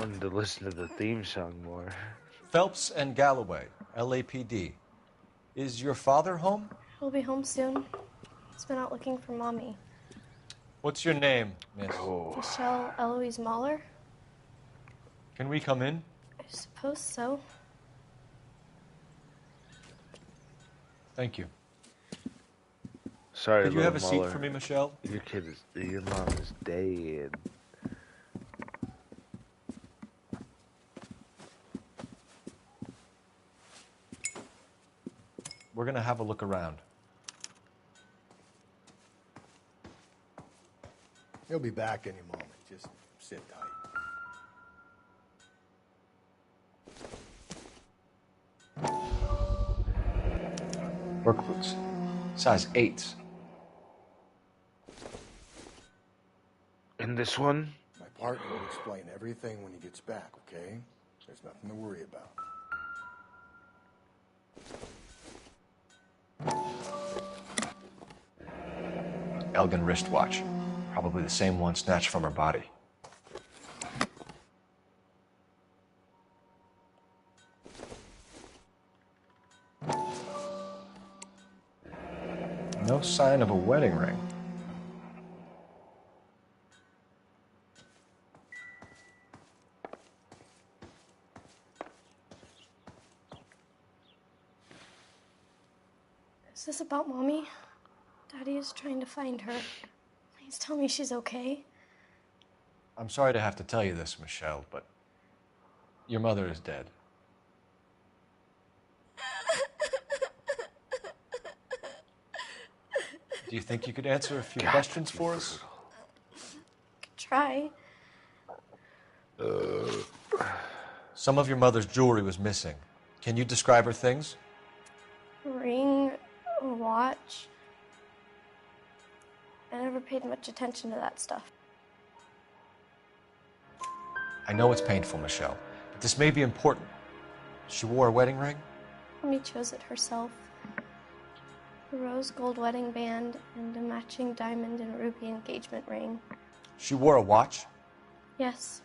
wanted to listen to the theme song more. Phelps and Galloway, LAPD. Is your father home? He'll be home soon. He's been out looking for Mommy. What's your name, miss? Michelle Eloise Mahler? Can we come in? I suppose so. Thank you. Sorry, Could you have a Muller. seat for me, Michelle? Your mom is dead. We're gonna have a look around. He'll be back any moment. Just sit tight. Work boots. Size 8s. And this one? My partner will explain everything when he gets back, okay? There's nothing to worry about. Elgin wristwatch. Probably the same one snatched from her body. No sign of a wedding ring. Is this about Mommy? Daddy is trying to find her. Please tell me she's okay. I'm sorry to have to tell you this, Michelle, but your mother is dead. Do you think you could answer a few questions for us? Could try. Some of your mother's jewelry was missing. Can you describe her things? A ring, a watch. I never paid much attention to that stuff. I know it's painful, Michelle, but this may be important. She wore a wedding ring? Mommy chose it herself. A rose gold wedding band and a matching diamond and ruby engagement ring. She wore a watch? Yes,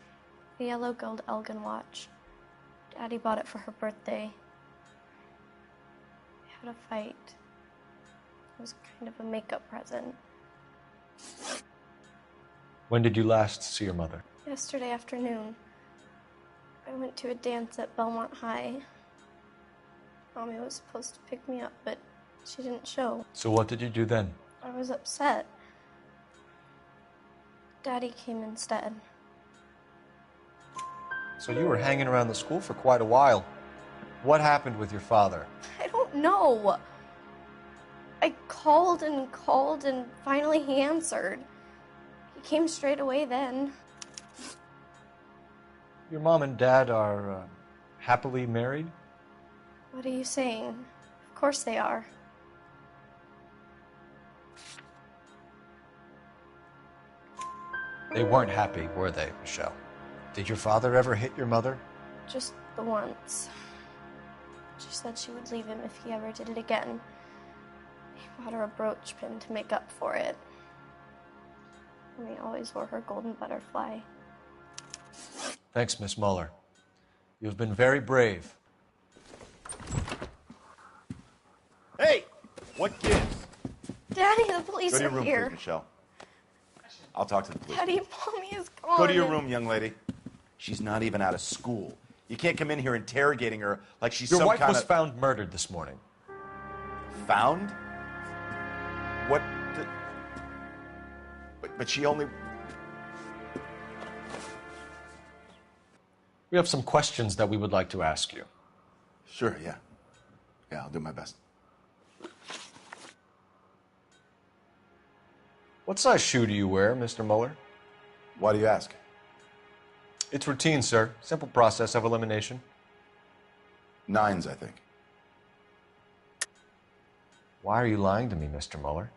a yellow gold Elgin watch. Daddy bought it for her birthday. We had a fight. It was kind of a makeup present. When did you last see your mother? Yesterday afternoon. I went to a dance at Belmont High. Mommy was supposed to pick me up, but she didn't show. So what did you do then? I was upset. Daddy came instead. So you were hanging around the school for quite a while. What happened with your father? I don't know. I called and finally he answered. He came straight away then. Your mom and dad are happily married? What are you saying? Of course they are. They weren't happy, were they, Michelle? Did your father ever hit your mother? Just the once. She said she would leave him if he ever did it again. He bought her a brooch pin to make up for it. And he always wore her golden butterfly. Thanks, Miss Muller. You've been very brave. Hey! What gives? Daddy, the police Go to your are room, here. please, Michelle. I'll talk to the police. Daddy, Mommy is gone. Go to your room, young lady. She's not even out of school. You can't come in here interrogating her like she's Your some wife kind was of... found murdered this morning. Found? What the... But she only... We have some questions that we would like to ask you. Sure, yeah. Yeah, I'll do my best. What size shoe do you wear, Mr. Muller? Why do you ask? It's routine, sir. Simple process of elimination. 9s, I think. Why are you lying to me, Mr. Muller?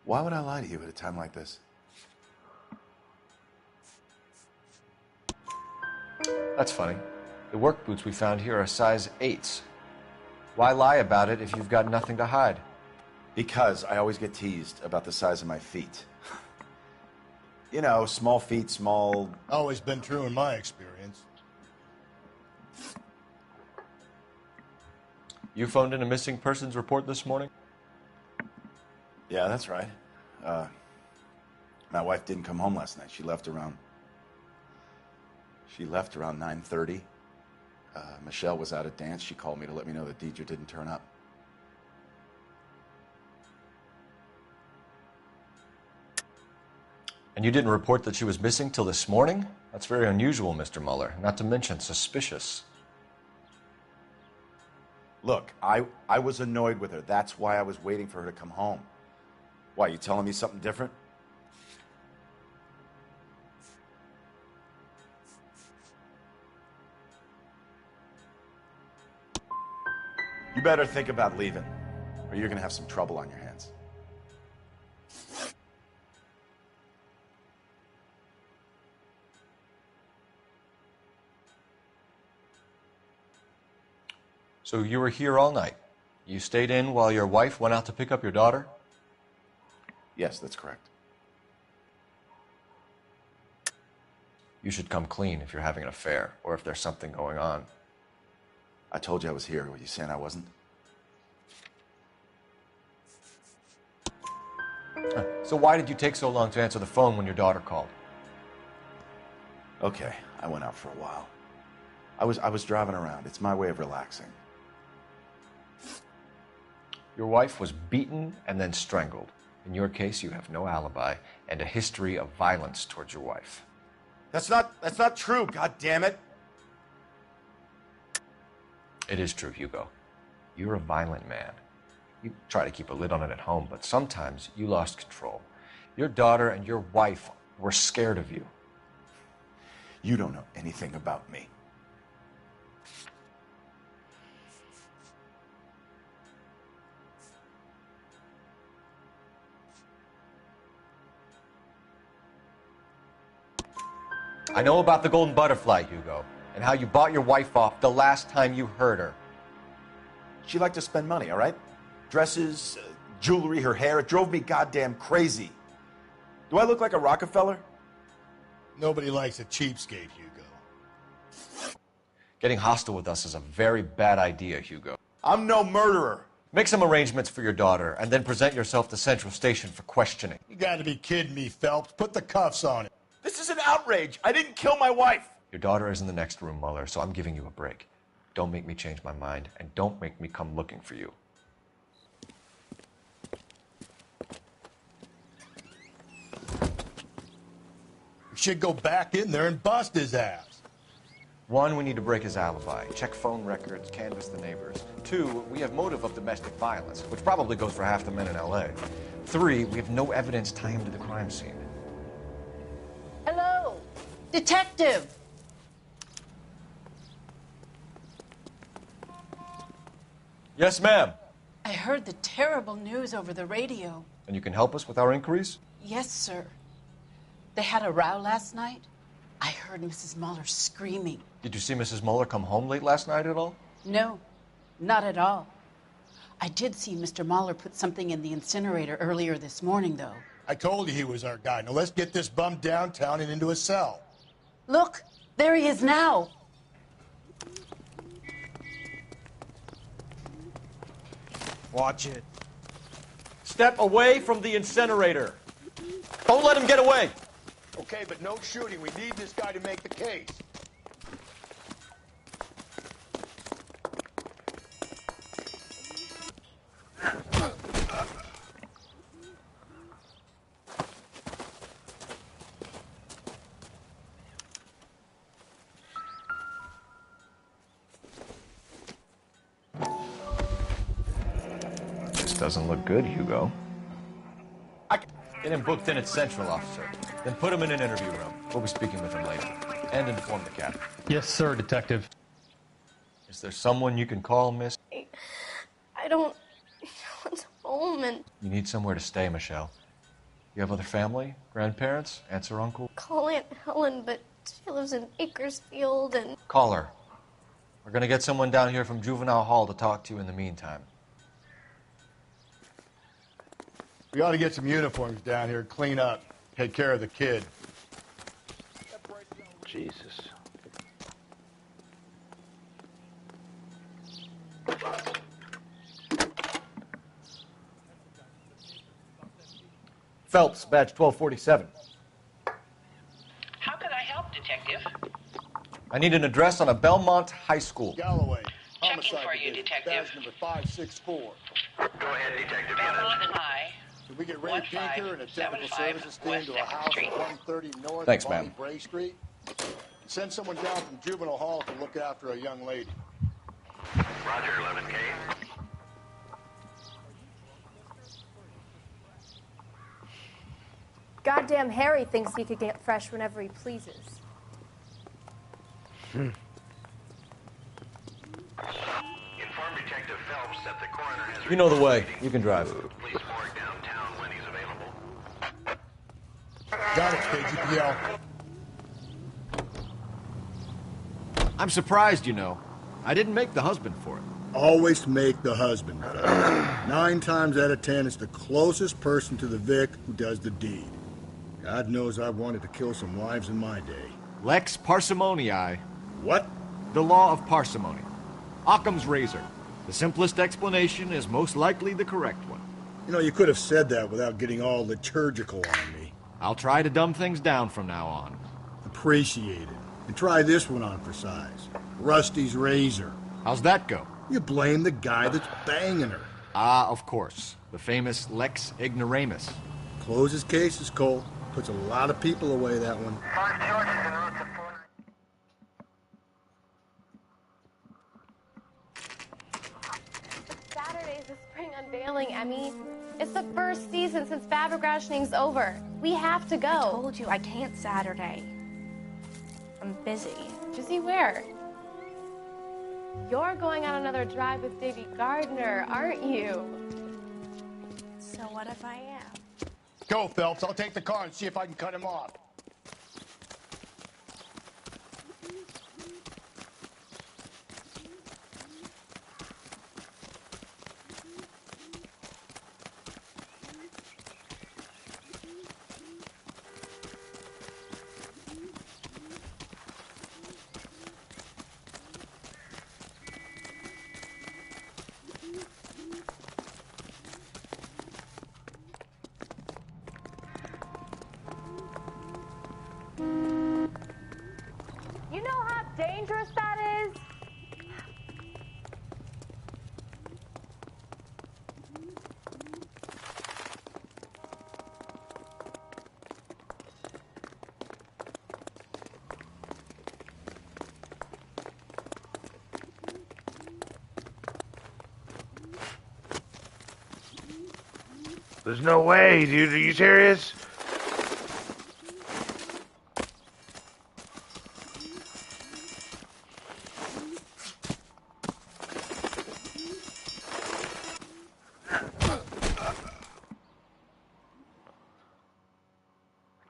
Why would I lie to you at a time like this? That's funny. The work boots we found here are size 8s. Why lie about it if you've got nothing to hide? Because I always get teased about the size of my feet. You know, small feet, small... Always been true in my experience. You phoned in a missing persons report this morning? Yeah, that's right. My wife didn't come home last night. She left around 9:30. Michelle was out at dance. She called me to let me know that Deidre didn't turn up. And you didn't report that she was missing till this morning? That's very unusual, Mr. Mueller. Not to mention suspicious. Look, I was annoyed with her. That's why I was waiting for her to come home. Why, you telling me something different? You better think about leaving, or you're gonna have some trouble on your hands. So you were here all night. You stayed in while your wife went out to pick up your daughter? Yes, that's correct. You should come clean if you're having an affair or if there's something going on. I told you I was here. Were you saying I wasn't? So why did you take so long to answer the phone when your daughter called? Okay, I went out for a while. I was driving around. It's my way of relaxing. Your wife was beaten and then strangled. In your case, you have no alibi and a history of violence towards your wife. That's not true, God damn it. It is true, Hugo. You're a violent man. You try to keep a lid on it at home, but sometimes you lost control. Your daughter and your wife were scared of you. You don't know anything about me. I know about the golden butterfly, Hugo, and how you bought your wife off the last time you heard her. She liked to spend money, all right? Dresses, jewelry, her hair. It drove me goddamn crazy. Do I look like a Rockefeller? Nobody likes a cheapskate, Hugo. Getting hostile with us is a very bad idea, Hugo. I'm no murderer. Make some arrangements for your daughter, and then present yourself to Central Station for questioning. You gotta be kidding me, Phelps. Put the cuffs on him. This is an outrage. I didn't kill my wife. Your daughter is in the next room, Mueller, so I'm giving you a break. Don't make me change my mind, and don't make me come looking for you. We should go back in there and bust his ass. 1, we need to break his alibi. Check phone records, canvass the neighbors. 2, we have motive of domestic violence, which probably goes for half the men in L.A. 3, we have no evidence tying him to the crime scene. Hello, detective. Yes, ma'am. I heard the terrible news over the radio. And you can help us with our inquiries? Yes, sir. They had a row last night. I heard Mrs. Mueller screaming. Did you see Mrs. Mueller come home late last night at all? No, not at all. I did see Mr. Mueller put something in the incinerator earlier this morning, though. I told you he was our guy. Now let's get this bum downtown and into a cell. Look, there he is now. Watch it. Step away from the incinerator. Don't let him get away. Okay, but no shooting. We need this guy to make the case. This doesn't look good, Hugo. Get him booked in at Central, officer. Then put him in an interview room. We'll be speaking with him later. And inform the captain. Yes, sir, detective. Is there someone you can call, miss? I don't want home and You need somewhere to stay, Michelle. You have other family? Grandparents? Aunts or uncle? call Aunt Helen, but she lives in Bakersfield and Call her. We're gonna get someone down here from Juvenile Hall to talk to you in the meantime. We ought to get some uniforms down here, clean up, take care of the kid. Jesus. Phelps, badge 1247. How can I help, Detective? I need an address on a Belmont High School. Galloway. Checking Homicide for you, Division, Detective. badge number 564. Go ahead, Detective Belmont Unit. High. Did we get Ray Pinker and a technical 1575 services team West to a 2nd house Street. at 130 North Thanks, Bonnie ma'am. Bray Street? Send someone down from Juvenile Hall to look after a young lady. Roger, 11K. Goddamn Harry thinks he could get fresh whenever he pleases. Inform Detective Phelps that the coroner has... You know the way. You can drive. Police morgue downtown when he's available. Got it, KGPL. I'm surprised, you know. I didn't make the husband for it. Always make the husband. 9 times out of 10, it's the closest person to the Vic who does the deed. God knows I wanted to kill some wives in my day. Lex parsimoniae. What? The law of parsimony. Occam's razor. The simplest explanation is most likely the correct one. You know, you could have said that without getting all liturgical on me. I'll try to dumb things down from now on. Appreciate it. And try this one on for size. Rusty's razor. How's that go? You blame the guy that's banging her. Ah, of course. The famous Lex ignoramus. Closes cases, Cole. Puts a lot of people away, that one. Saturday's the spring unveiling, Emmy. It's the first season since fabric rationing's over. We have to go. I told you I can't Saturday. I'm busy. Busy where? You're going on another drive with Davy Gardner, aren't you? So what if I am? Go, Phelps. I'll take the car and see if I can cut him off. You know how dangerous that is? There's no way, dude. Are you serious?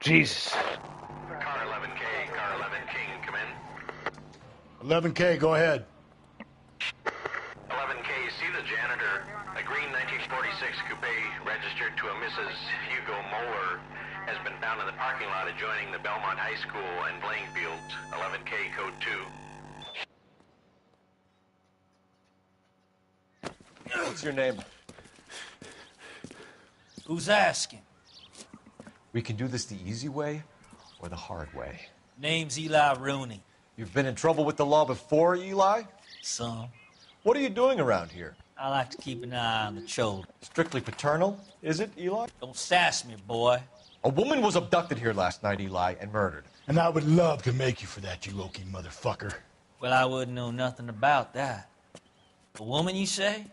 Jesus. Car 11K, car 11 King, come in. 11K, go ahead. 11K, see the janitor. A green 1946 coupe registered to a Mrs. Hugo Moeller has been found in the parking lot adjoining the Belmont High School and playing fields. 11K, code 2. What's your name? Who's asking? We can do this the easy way or the hard way. Name's Eli Rooney. You've been in trouble with the law before, Eli? Some. What are you doing around here? I like to keep an eye on the children. Strictly paternal, is it, Eli? Don't sass me, boy. A woman was abducted here last night, Eli, and murdered. And I would love to make you for that, you oaky motherfucker. Well, I wouldn't know nothing about that. A woman, you say?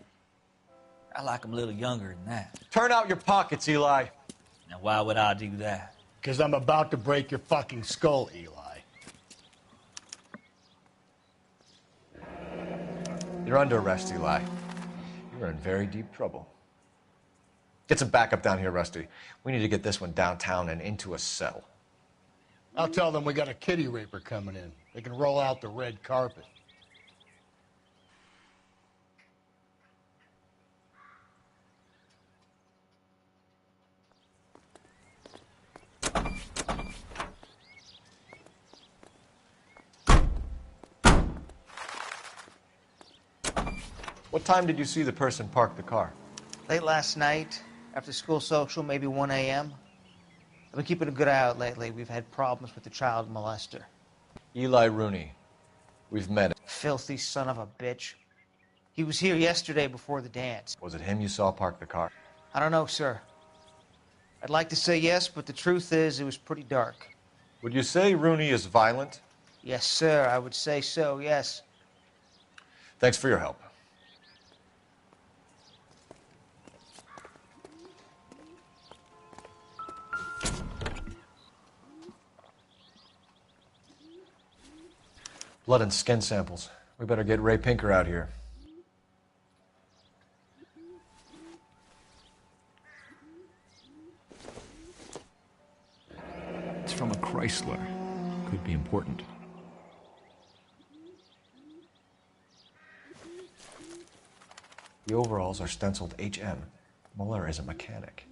I like 'em a little younger than that. Turn out your pockets, Eli. Now, why would I do that? Because I'm about to break your fucking skull, Eli. You're under arrest, Eli. You're in very deep trouble. Get some backup down here, Rusty. We need to get this one downtown and into a cell. I'll tell them we got a kitty raper coming in. They can roll out the red carpet. What time did you see the person park the car? Late last night, after school social, maybe 1 a.m. I've been keeping a good eye out lately. We've had problems with the child molester. Eli Rooney. We've met him. Filthy son of a bitch. He was here yesterday before the dance. Was it him you saw park the car? I don't know, sir. I'd like to say yes, but the truth is it was pretty dark. Would you say Rooney is violent? Yes, sir, I would say so, yes. Thanks for your help. Blood and skin samples. We better get Ray Pinker out here. It's from a Chrysler. Could be important. The overalls are stenciled HM. Muller is a mechanic.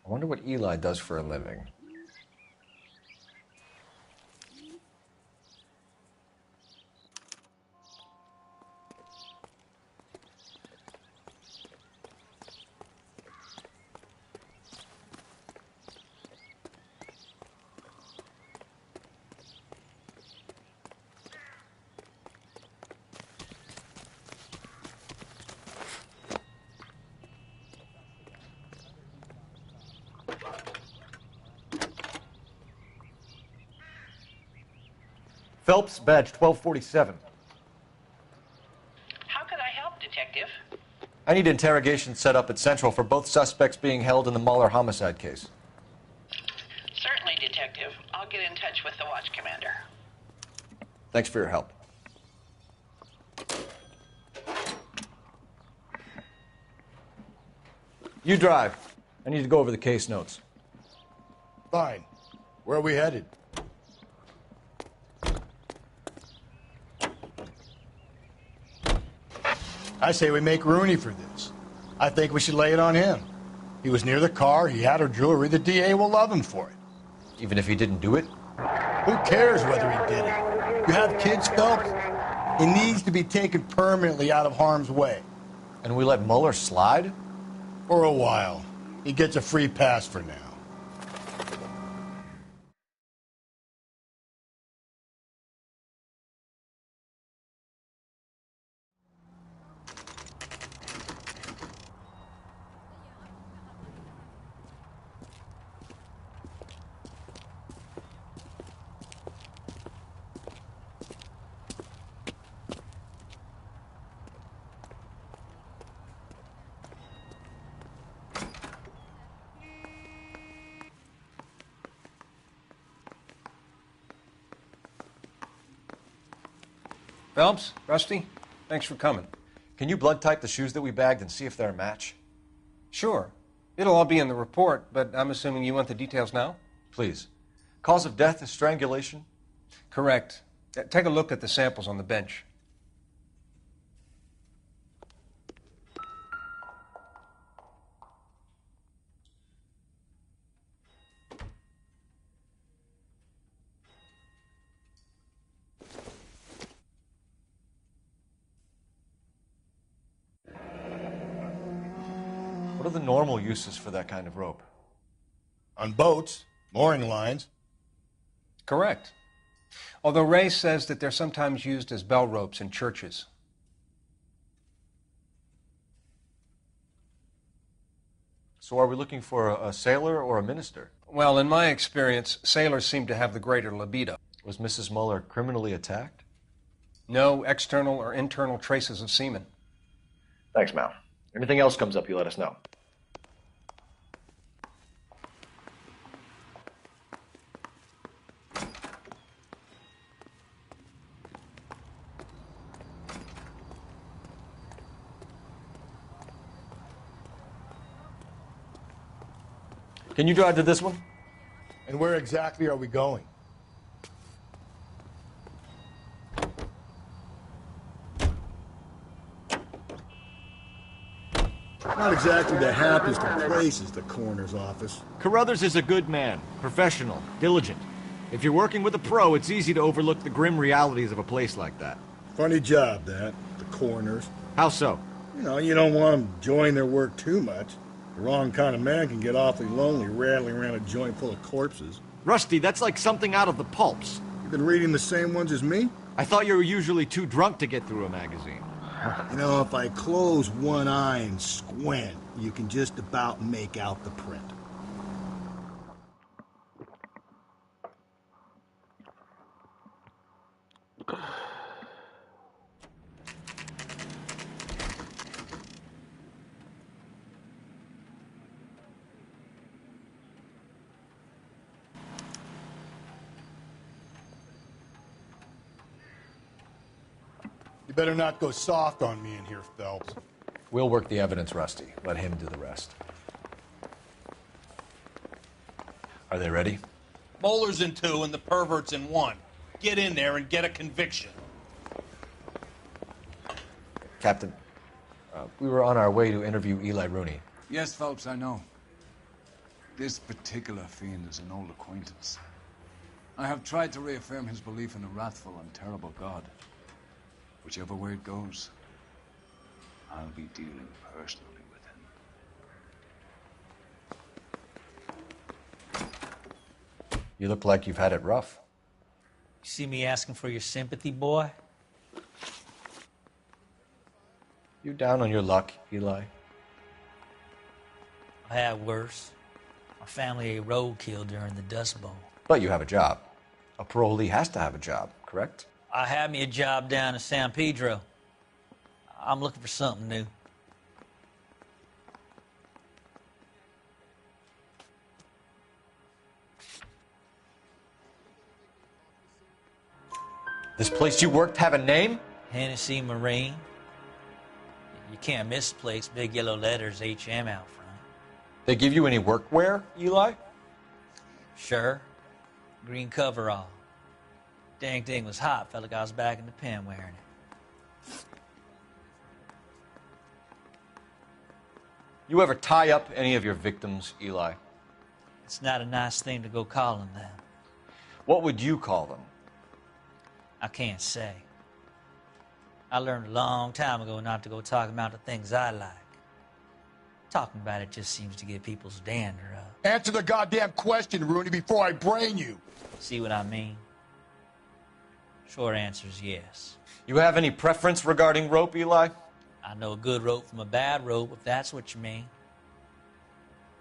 I wonder what Eli does for a living. Phelps, badge 1247. How could I help, Detective? I need interrogation set up at Central for both suspects being held in the Muller homicide case. Certainly, Detective. I'll get in touch with the watch commander. Thanks for your help. You drive. I need to go over the case notes. Fine. Where are we headed? I say we make Rooney for this. I think we should lay it on him. He was near the car, he had her jewelry, the DA will love him for it. Even if he didn't do it? Who cares whether he did it? You have kids, Phelps? He needs to be taken permanently out of harm's way. And we let Muller slide? For a while. He gets a free pass for now. Phelps, Rusty, thanks for coming. Can you blood type the shoes that we bagged and see if they're a match? Sure. It'll all be in the report, but I'm assuming you want the details now? Please. Cause of death is strangulation? Correct. Take a look at the samples on the bench. What are the normal uses for that kind of rope? On boats, mooring lines. Correct. Although Ray says that they're sometimes used as bell ropes in churches. So are we looking for a sailor or a minister? Well, in my experience, sailors seem to have the greater libido. Was Mrs. Muller criminally attacked? No external or internal traces of semen. Thanks, Mal. Anything else comes up, you let us know. Can you drive to this one? And where exactly are we going? Not exactly the happiest of places, the coroner's office. Carruthers is a good man, professional, diligent. If you're working with a pro, it's easy to overlook the grim realities of a place like that. Funny job, that, the coroner's. How so? You know, you don't want them enjoying their work too much. The wrong kind of man can get awfully lonely rattling around a joint full of corpses. Rusty, that's like something out of the pulps. You've been reading the same ones as me? I thought you were usually too drunk to get through a magazine. You know, if I close one eye and squint, you can just about make out the print. You better not go soft on me in here, Phelps. We'll work the evidence, Rusty. Let him do the rest. Are they ready? Moeller's in 2 and the pervert's in 1. Get in there and get a conviction. Captain, we were on our way to interview Eli Rooney. Yes, Phelps, I know. This particular fiend is an old acquaintance. I have tried to reaffirm his belief in a wrathful and terrible God. Whichever way it goes, I'll be dealing personally with him. You look like you've had it rough. You see me asking for your sympathy, boy? You down on your luck, Eli? I had worse. My family ate roadkill during the Dust Bowl. But you have a job. A parolee has to have a job, correct? I had me a job down in San Pedro. I'm looking for something new. This place you worked have a name? Hennessy Marine. You can't miss the place. Big yellow letters, HM out front. They give you any workwear, Eli? Sure. Green coverall. Dang thing was hot. Felt like I was back in the pen wearing it. You ever tie up any of your victims, Eli? It's not a nice thing to go calling them. What would you call them? I can't say. I learned a long time ago not to go talking about the things I like. Talking about it just seems to get people's dander up. Answer the goddamn question, Rooney, before I brain you. See what I mean? Short answer is yes. You have any preference regarding rope, Eli? I know a good rope from a bad rope, if that's what you mean.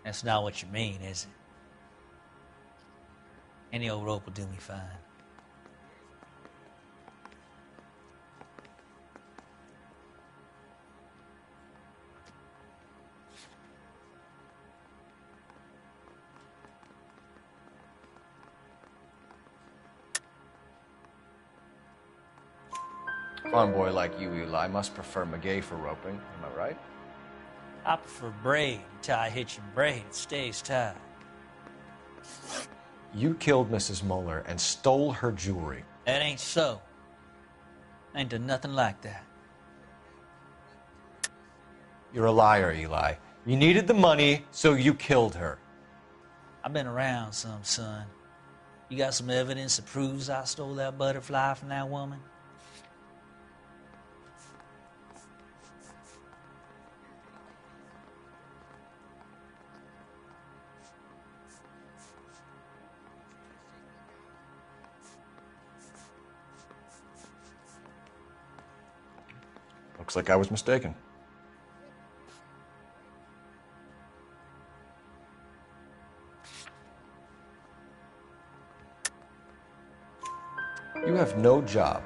That's not what you mean, is it? Any old rope will do me fine. Farm boy like you, Eli, must prefer Magay for roping. Am I right? I prefer braid. You tie a hitch and braid, it stays tied. You killed Mrs. Moeller and stole her jewelry. That ain't so. I ain't done nothing like that. You're a liar, Eli. You needed the money, so you killed her. I've been around some, son. You got some evidence that proves I stole that butterfly from that woman? Looks like I was mistaken. You have no job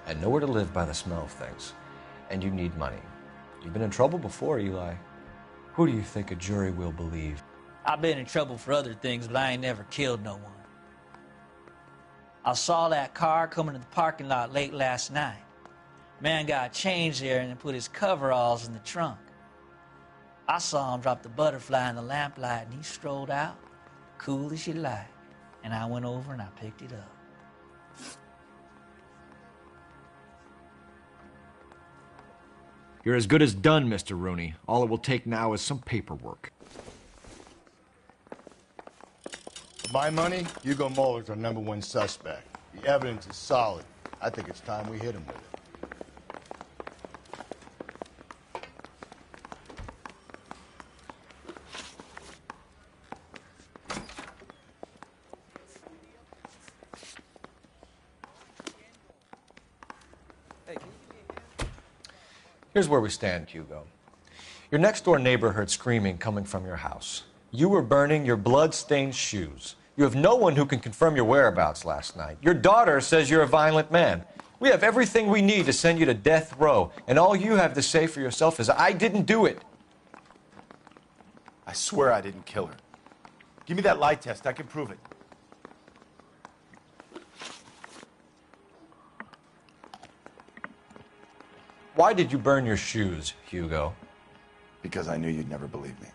and nowhere to live by the smell of things, and you need money. You've been in trouble before, Eli. Who do you think a jury will believe? I've been in trouble for other things, but I ain't never killed no one. I saw that car coming to the parking lot late last night. Man got changed there and then put his coveralls in the trunk. I saw him drop the butterfly in the lamplight and he strolled out, cool as you like. And I went over and I picked it up. You're as good as done, Mr. Rooney. All it will take now is some paperwork. For my money, Hugo Moeller's our #1 suspect. The evidence is solid. I think it's time we hit him with it. Here's where we stand, Hugo. Your next-door neighbor heard screaming coming from your house. You were burning your blood-stained shoes. You have no one who can confirm your whereabouts last night. Your daughter says you're a violent man. We have everything we need to send you to death row, and all you have to say for yourself is, I didn't do it. I swear I didn't kill her. Give me that lie test. I can prove it. Why did you burn your shoes, Hugo? Because I knew you'd never believe me.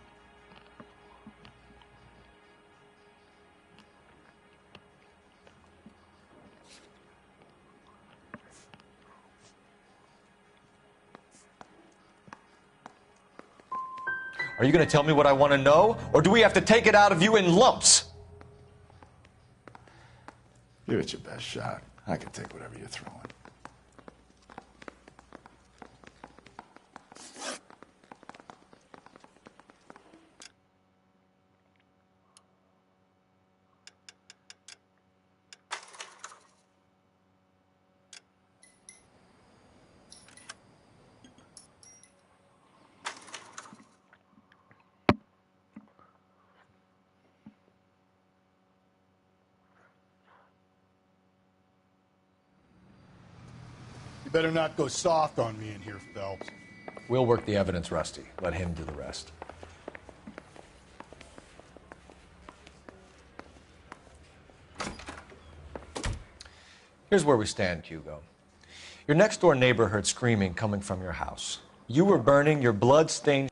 Are you going to tell me what I want to know, or do we have to take it out of you in lumps? Give it your best shot. I can take whatever you're throwing. You better not go soft on me in here, Phelps. We'll work the evidence, Rusty. Let him do the rest. Here's where we stand, Hugo. Your next-door neighbor heard screaming coming from your house. You were burning your blood-stained